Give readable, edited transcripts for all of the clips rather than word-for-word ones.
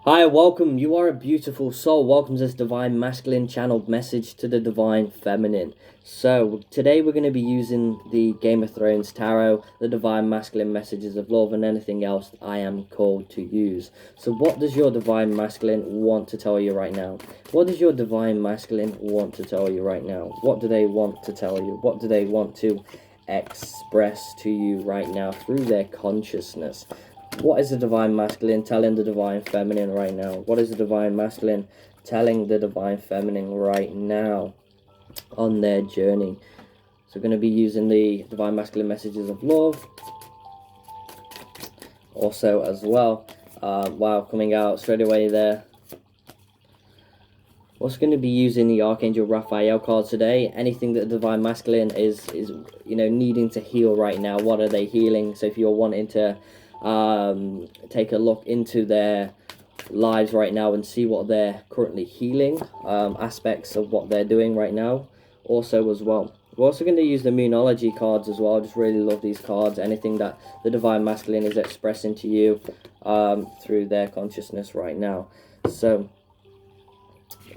Hi, welcome. You are a beautiful soul. Welcome to this divine masculine channeled message to the divine feminine. So, today we're going to be using the Game of Thrones tarot, the divine masculine messages of love, and anything else I am called to use. So, what does your divine masculine want to tell you right now? What does your divine masculine want to tell you right now? What do they want to tell you? What do they want to express to you right now through their consciousness? What is the divine masculine telling the divine feminine right now? What is the divine masculine telling the divine feminine right now on their journey? So we're going to be using the divine masculine messages of love also as well. Wow, coming out straight away there. Also going to be using the Archangel Raphael card today. Anything that the divine masculine is needing to heal right now. What are they healing? So if you're wanting to take a look into their lives right now and see what they're currently healing, aspects of what they're doing right now also as well. We're also going to use the Moonology cards as well. I just really love these cards. Anything that the divine masculine is expressing to you through their consciousness right now. So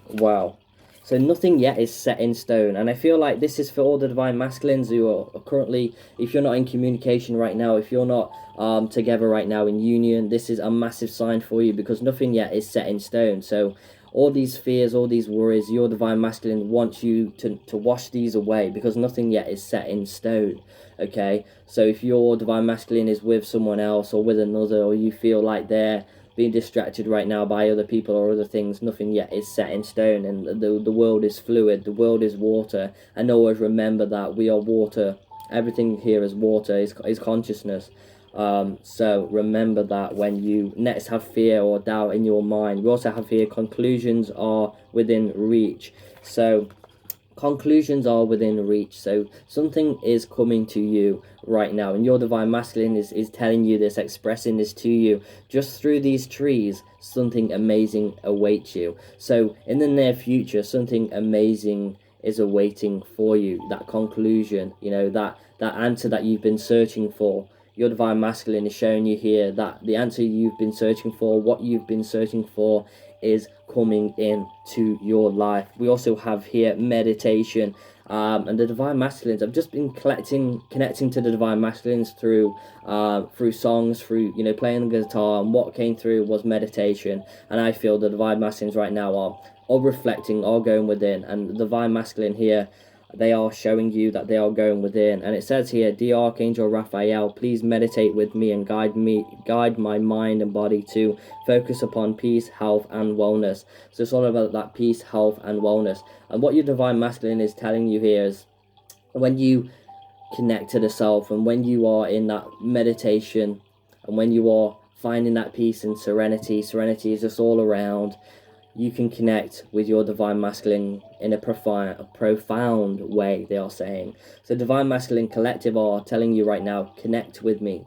wow. So nothing yet is set in stone, and I feel like this is for all the divine masculines who are currently, if you're not in communication right now, if you're not together right now in union, this is a massive sign for you, because nothing yet is set in stone. So all these fears, all these worries, your divine masculine wants you to wash these away, because nothing yet is set in stone. Okay, so if your divine masculine is with someone else or with another, or you feel like they're being distracted right now by other people or other things, nothing yet is set in stone, and the world is fluid, the world is water, and always remember that we are water. Everything here is water, is consciousness. So remember that when you next have fear or doubt in your mind. We also have here conclusions are within reach. So conclusions are within reach. So something is coming to you right now, and your divine masculine is telling you this, expressing this to you. Just through these trees, something amazing awaits you. So in the near future, something amazing is awaiting for you. That conclusion, that answer that you've been searching for. Your divine masculine is showing you here that the answer you've been searching for, what you've been searching for, is coming into your life. We also have here meditation, and the divine masculines. I've just been connecting to the divine masculines through songs, through playing the guitar, and what came through was meditation. And I feel the divine masculines right now are reflecting, are going within, and the divine masculine here, they are showing you that they are going within. And it says here, dear Archangel Raphael, please meditate with me and guide my mind and body to focus upon peace, health, and wellness. So it's all about that peace, health, and wellness. And what your divine masculine is telling you here is, when you connect to the self, and when you are in that meditation, and when you are finding that peace and serenity is just all around. You can connect with your divine masculine in a profound way, they are saying. So divine masculine collective are telling you right now, connect with me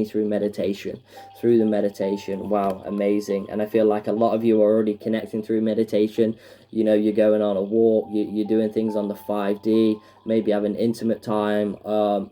through meditation, through the meditation. Wow, amazing. And I feel like a lot of you are already connecting through meditation. You're going on a walk, you're doing things on the 5D, maybe having intimate time.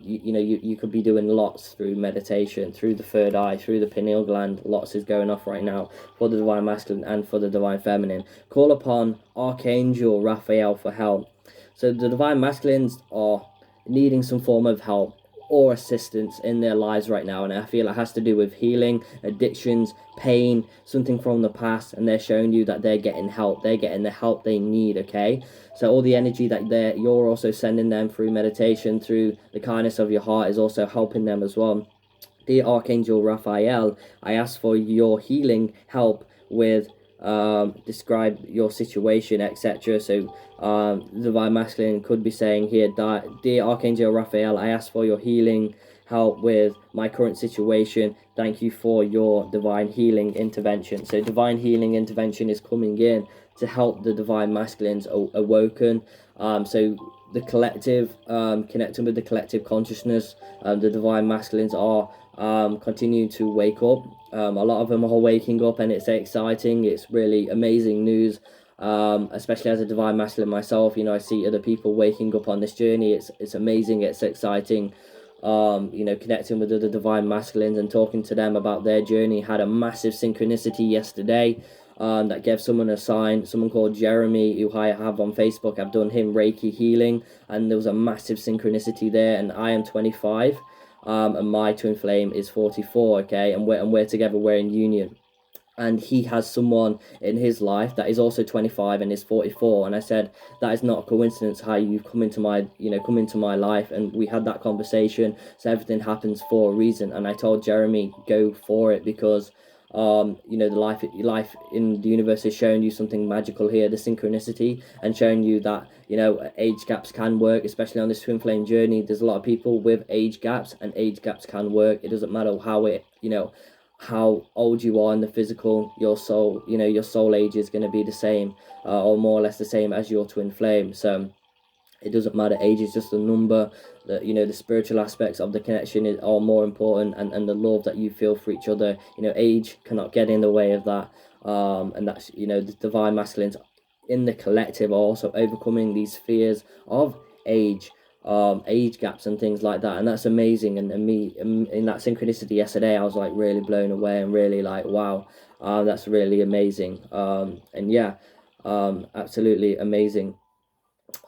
You could be doing lots through meditation, through the third eye, through the pineal gland. Lots is going off right now for the divine masculine and for the divine feminine. Call upon Archangel Raphael for help. So the divine masculines are needing some form of help or assistance in their lives right now, and I feel it has to do with healing, addictions, pain, something from the past, and they're showing you that they're getting help, they're getting the help they need. Okay, so all the energy that you're also sending them through meditation, through the kindness of your heart, is also helping them as well. Dear Archangel Raphael, I ask for your healing help with describe your situation, etc. So the divine masculine could be saying here, dear Archangel Raphael, I ask for your healing help with my current situation. Thank you for your divine healing intervention. So divine healing intervention is coming in to help the divine masculines awoken. So the collective, connecting with the collective consciousness, the divine masculines are continuing to wake up. A lot of them are waking up, and it's exciting. It's really amazing news, especially as a divine masculine myself. I see other people waking up on this journey. It's amazing, it's exciting. connecting with other divine masculines and talking to them about their journey. Had a massive synchronicity yesterday that gave someone a sign, someone called Jeremy, who I have on Facebook. I've done him Reiki healing, and there was a massive synchronicity there. And I am 25, and my twin flame is 44. Okay, and we're together. We're in union. And he has someone in his life that is also 25 and is 44. And I said, that is not a coincidence how you've come into my life. And we had that conversation. So everything happens for a reason. And I told Jeremy, go for it, because the life in the universe is showing you something magical here, the synchronicity, and showing you that age gaps can work, especially on this twin flame journey. There's a lot of people with age gaps, and age gaps can work. It doesn't matter how old you are in the physical, your soul age is going to be the same, or more or less the same as your twin flame. So it doesn't matter, age is just a number. The spiritual aspects of the connection are more important, and the love that you feel for each other. Age cannot get in the way of that. And that's the divine masculines in the collective are also overcoming these fears of age gaps and things like that, and that's amazing. And me in that synchronicity yesterday, I was like really blown away and really like, wow, that's really amazing. Absolutely amazing.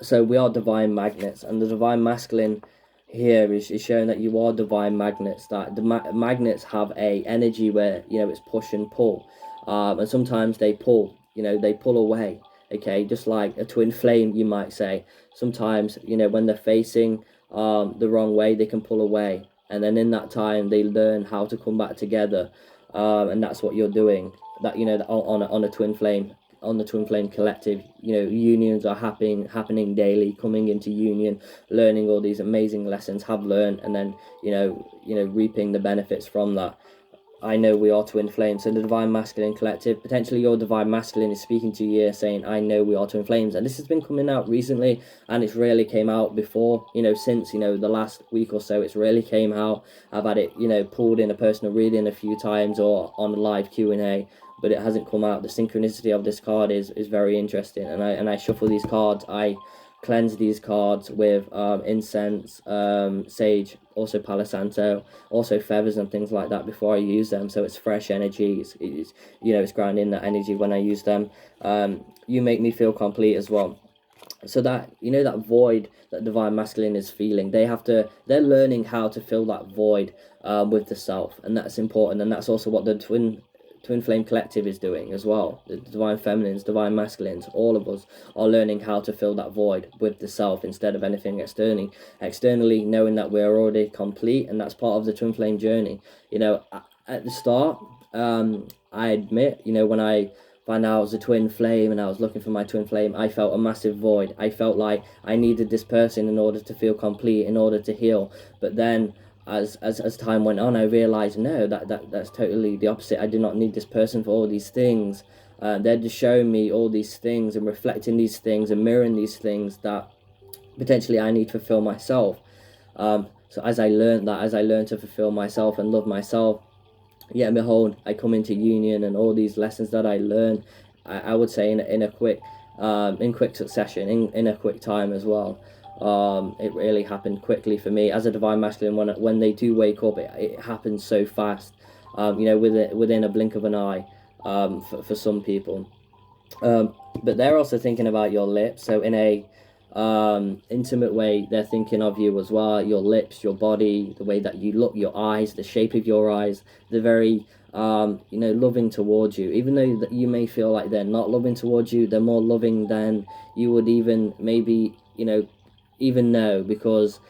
So we are divine magnets, and the divine masculine here is showing that you are divine magnets, that the magnets have a energy where it's push and pull, and sometimes they pull away. Okay, just like a twin flame, you might say. Sometimes when they're facing the wrong way, they can pull away, and then in that time they learn how to come back together, and that's what you're doing. That on a twin flame, on the twin flame collective, unions are happening daily, coming into union, learning all these amazing lessons, have learned, and then reaping the benefits from that. I know we are twin flames. So the divine masculine collective, potentially your divine masculine is speaking to you here saying, I know we are twin flames. And this has been coming out recently, and it's really came out before, since the last week or so. It's really came out. I've had it pulled in a personal reading a few times, or on a live Q&A, but it hasn't come out. The synchronicity of this card is very interesting. And I shuffle these cards. I cleanse these cards with incense, sage, also Palo Santo, also feathers and things like that before I use them. So it's fresh energy. It's grounding that energy when I use them. You make me feel complete as well. So that that void that divine masculine is feeling, they're learning how to fill that void with the self, and that's important. And that's also what the twin flame collective is doing as well. The divine feminines, divine masculines, all of us are learning how to fill that void with the self instead of anything externally, knowing that we're already complete. And that's part of the twin flame journey. At the start, I admit, when I found out I was a twin flame and I was looking for my twin flame, I felt a massive void. I felt like I needed this person in order to feel complete, in order to heal. But then as time went on, I realized no, that's totally the opposite. I do not need this person for all these things. They're just showing me all these things and reflecting these things and mirroring these things that potentially I need to fulfill myself. So as I learned to fulfill myself and love myself, yet and behold, I come into union, and all these lessons that I learned, I would say in a quick succession, in a quick time as well. It really happened quickly for me as a divine masculine. When they do wake up, it happens so fast, within a blink of an eye, for some people. But they're also thinking about your lips. So in a intimate way, they're thinking of you as well. Your lips, your body, the way that you look, your eyes, the shape of your eyes. They're very loving towards you. Even though that you may feel like they're not loving towards you, they're more loving than you would even maybe even know, because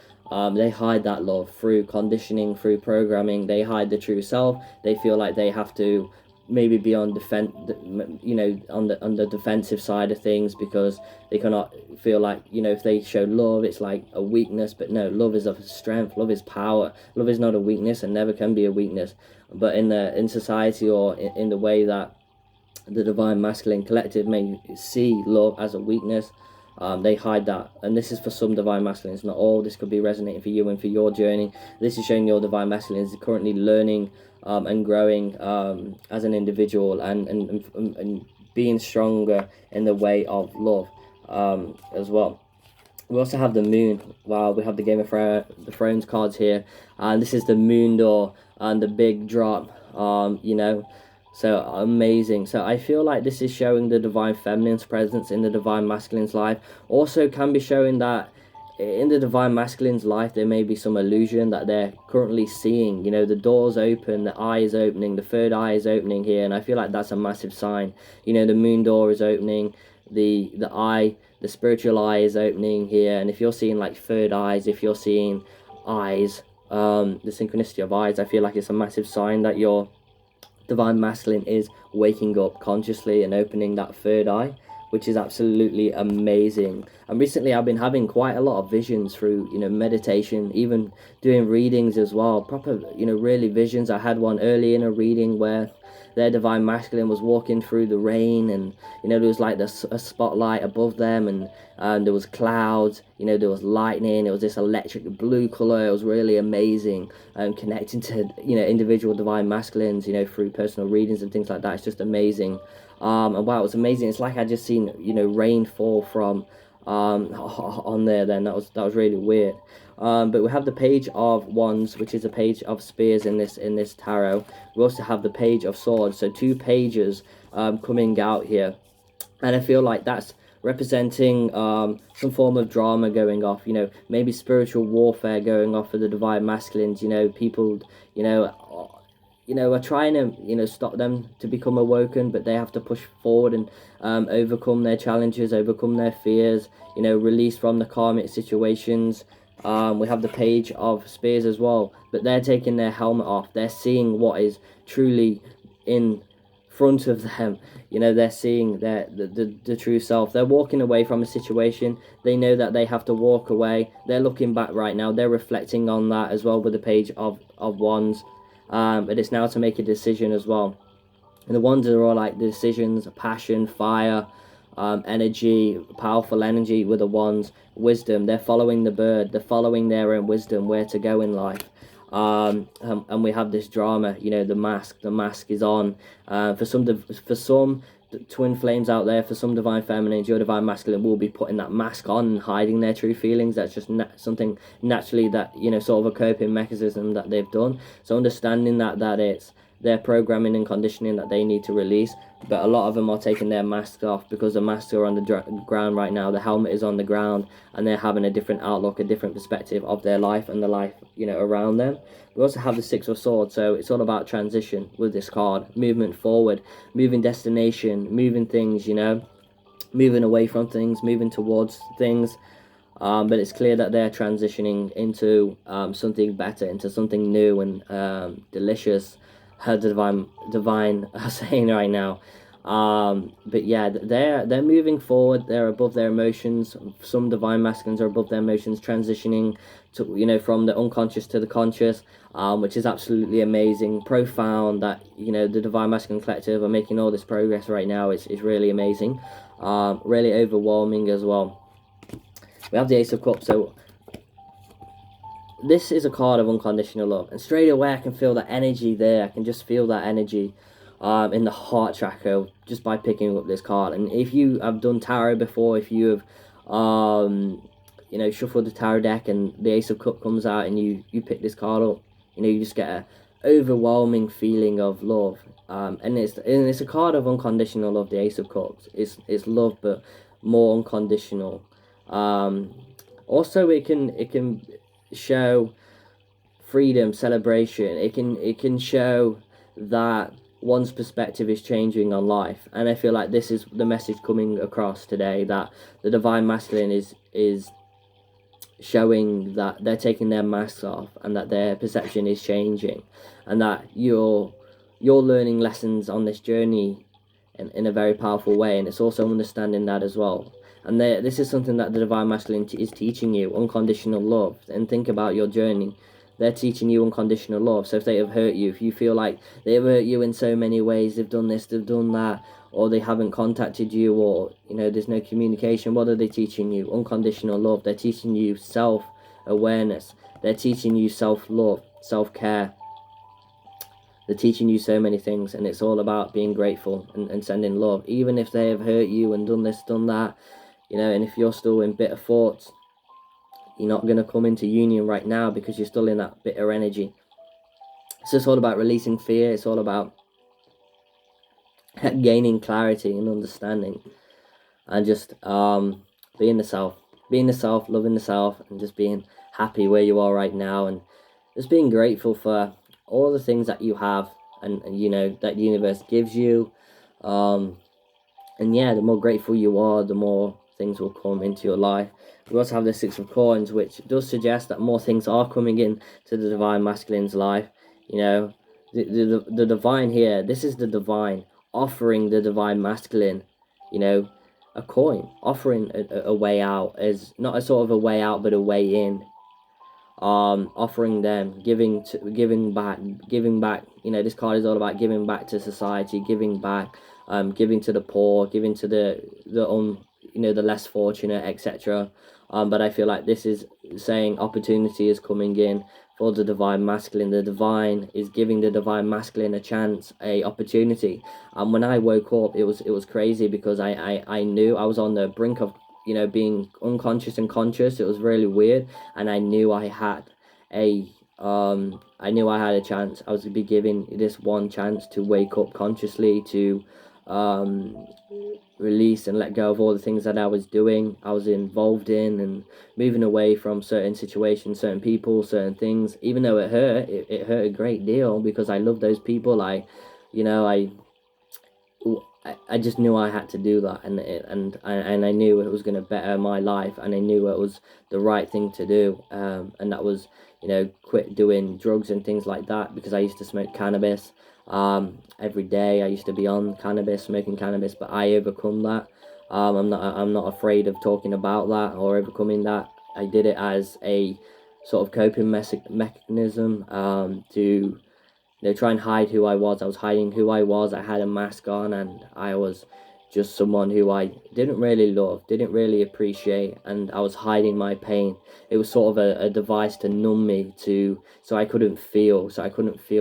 they hide that love through conditioning, through programming. They hide the true self. They feel like they have to maybe be on the defensive side of things, because they cannot feel like if they show love, it's like a weakness. But no, love is a strength. Love is power. Love is not a weakness, and never can be a weakness. But in society, or in the way that the divine masculine collective may see love as a weakness, they hide that. And this is for some divine masculines, not all. This could be resonating for you and for your journey. This is showing your divine masculine is currently learning and growing as an individual, and being stronger in the way of love as well. We also have the moon. Wow, we have the the Thrones cards here, and this is the moon door and the big drop. So amazing. So I feel like this is showing the divine feminine's presence in the divine masculine's life. Also, can be showing that in the divine masculine's life there may be some illusion that they're currently seeing. The door's open, the eye is opening, the third eye is opening here, and I feel like that's a massive sign. The moon door is opening, the spiritual eye is opening here, and if you're seeing like third eyes, if you're seeing eyes, the synchronicity of eyes, I feel like it's a massive sign that your divine masculine is waking up consciously and opening that third eye, which is absolutely amazing. And recently I've been having quite a lot of visions through meditation, even doing readings as well, proper really visions. I had one early in a reading where their divine masculine was walking through the rain, and there was like a spotlight above them, and there was clouds, there was lightning, it was this electric blue color. It was really amazing, connecting to individual divine masculines through personal readings and things like that. It's just amazing. And wow, it was amazing. It's like I just seen rain fall from on there. Then that was really weird. But we have the Page of Wands, which is a Page of Spears in this tarot. We also have the Page of Swords, so two pages coming out here, and I feel like that's representing some form of drama going off. Maybe spiritual warfare going off for the divine masculines. People are trying to stop them to become awoken, but they have to push forward and overcome their challenges, overcome their fears, release from the karmic situations. We have the Page of Spears as well, but they're taking their helmet off. They're seeing what is truly in front of them. They're seeing the true self. They're walking away from a situation. They know that they have to walk away. They're looking back right now. They're reflecting on that as well with the Page of Wands. But it's now to make a decision as well. And the Wands are all like the decisions, passion, fire, energy, powerful energy with the Wands. Wisdom, they're following the bird, they're following their own wisdom, where to go in life. And we have this drama, the mask is on. For some twin flames out there, for some divine feminines, your divine masculine will be putting that mask on and hiding their true feelings. That's just something naturally that sort of a coping mechanism that they've done. So understanding that it's their programming and conditioning that they need to release, but a lot of them are taking their masks off because the masks are on the ground right now. The helmet is on the ground, and they're having a different outlook, a different perspective of their life and the life around them. We also have the Six of Swords, so it's all about transition with this card, movement forward, moving destination, moving things, moving away from things, moving towards things. But it's clear that they're transitioning into something better, into something new and delicious. The divine saying right now. But yeah, they're moving forward. They're above their emotions. Some divine masculines are above their emotions, transitioning to from the unconscious to the conscious, which is absolutely amazing, profound. That the divine masculine collective are making all this progress right now. Is really amazing, really overwhelming as well. We have the Ace of Cups, so this is a card of unconditional love, and straight away I can feel that energy there. I can just feel that energy in the heart chakra just by picking up this card. And if you have done tarot before, if you have shuffled the tarot deck and the Ace of Cups comes out and you pick this card up, you just get a overwhelming feeling of love. And it's a card of unconditional love. The Ace of Cups, it's love, but more unconditional. Also it can show freedom, celebration. It can show that one's perspective is changing on life, and I feel like this is the message coming across today, that the divine masculine is showing that they're taking their masks off and that their perception is changing, and that you're learning lessons on this journey in a very powerful way. And it's also understanding that as well. And this is something that the divine masculine is teaching you, unconditional love. And think about your journey. They're teaching you unconditional love. So if they have hurt you, if you feel like they've hurt you in so many ways, they've done this, they've done that, or they haven't contacted you, or there's no communication, what are they teaching you? Unconditional love. They're teaching you self-awareness. They're teaching you self-love, self-care. They're teaching you so many things, and it's all about being grateful and sending love, even if they have hurt you and done this, done that. And if you're still in bitter thoughts, you're not going to come into union right now because you're still in that bitter energy. So it's all about releasing fear. It's all about gaining clarity and understanding, and just being the self, loving the self, and just being happy where you are right now, and just being grateful for all the things that you have, and you know, that the universe gives you. And yeah, the more grateful you are, the more things will come into your life. We also have the Six of Coins, which does suggest that more things are coming in to the divine masculine's life. You know, the divine here, this is the divine offering the divine masculine, you know, a coin, offering a way out, as not a sort of a way out, but a way in. Offering them, giving back. You know, this card is all about giving back to society, giving back, giving to the poor, giving to the you know, the less fortunate, etc. But I feel like this is saying opportunity is coming in for the divine masculine. The divine is giving the divine masculine a chance, a opportunity. And when I woke up, it was crazy, because I knew I was on the brink of, you know, being unconscious and conscious. It was really weird, and I knew I had a chance. I was to be given this one chance to wake up consciously, to release and let go of all the things that I was doing, I was involved in, and moving away from certain situations, certain people, certain things. Even though it hurt, it hurt a great deal, because I love those people. I just knew I had to do that, and I knew it was going to better my life, and I knew it was the right thing to do, and that was, you know, quit doing drugs and things like that, because I used to smoke cannabis every day. I used to be on cannabis, smoking cannabis, but I overcome that. I'm not afraid of talking about that or overcoming that. I did it as a sort of coping mechanism, to, you know, try and hide who I was. I was hiding who I was. I had a mask on, and I was just someone who I didn't really love, didn't really appreciate, and I was hiding my pain. It was sort of a device to numb me, so I couldn't feel,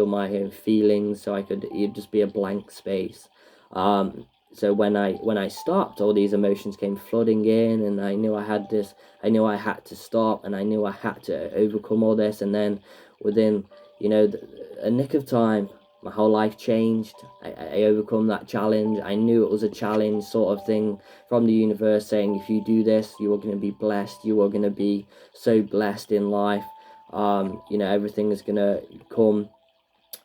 my own feelings, so it'd just be a blank space. So when I stopped, all these emotions came flooding in, and I knew I had to stop, and I knew I had to overcome all this. And then within, you know, a nick of time, my whole life changed. I overcome that challenge. I knew it was a challenge sort of thing from the universe, saying, if you do this, you are going to be blessed. You are going to be so blessed in life. You know, everything is going to come,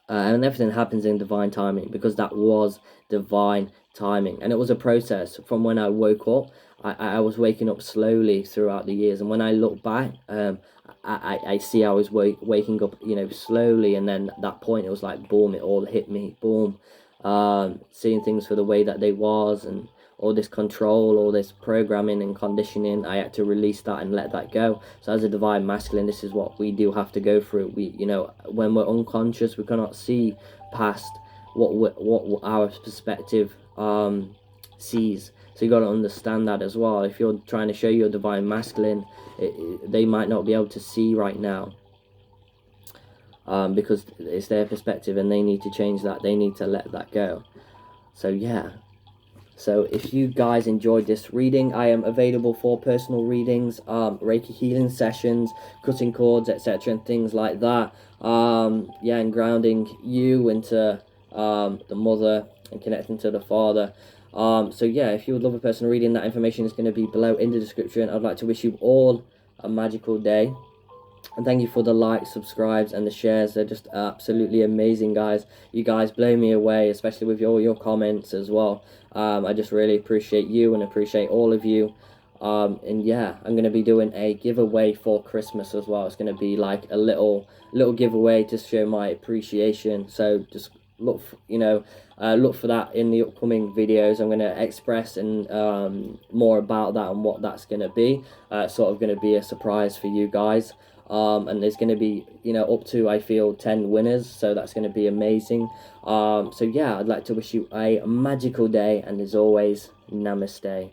and everything happens in divine timing, because that was divine timing. And it was a process from when I woke up. I was waking up slowly throughout the years, and when I look back, I see I was waking up, you know, slowly, and then at that point it was like boom, it all hit me, boom. Seeing things for the way that they was, and all this control, all this programming and conditioning, I had to release that and let that go. So as a divine masculine, this is what we do have to go through. We, you know, when we're unconscious, we cannot see past what our perspective sees. So you got to understand that as well. If you're trying to show your divine masculine, they might not be able to see right now, because it's their perspective, and they need to change that. They need to let that go. So yeah. So if you guys enjoyed this reading, I am available for personal readings, Reiki healing sessions, cutting cords, etc., and things like that. Yeah, and grounding you into the mother and connecting to the father. So yeah, if you would love a personal reading, that information is going to be below in the description. I'd like to wish you all a magical day. And thank you for the likes, subscribes, and the shares. They're just absolutely amazing, guys. You guys blow me away, especially with your comments as well. I just really appreciate you and appreciate all of you. And yeah, I'm going to be doing a giveaway for Christmas as well. It's going to be like a little giveaway to show my appreciation. So just look for that in the upcoming videos. I'm going to express and more about that and what that's going to be. Sort of going to be a surprise for you guys. And there's going to be, you know, up to, I feel, 10 winners, so that's going to be amazing. So yeah, I'd like to wish you a magical day, and as always, namaste.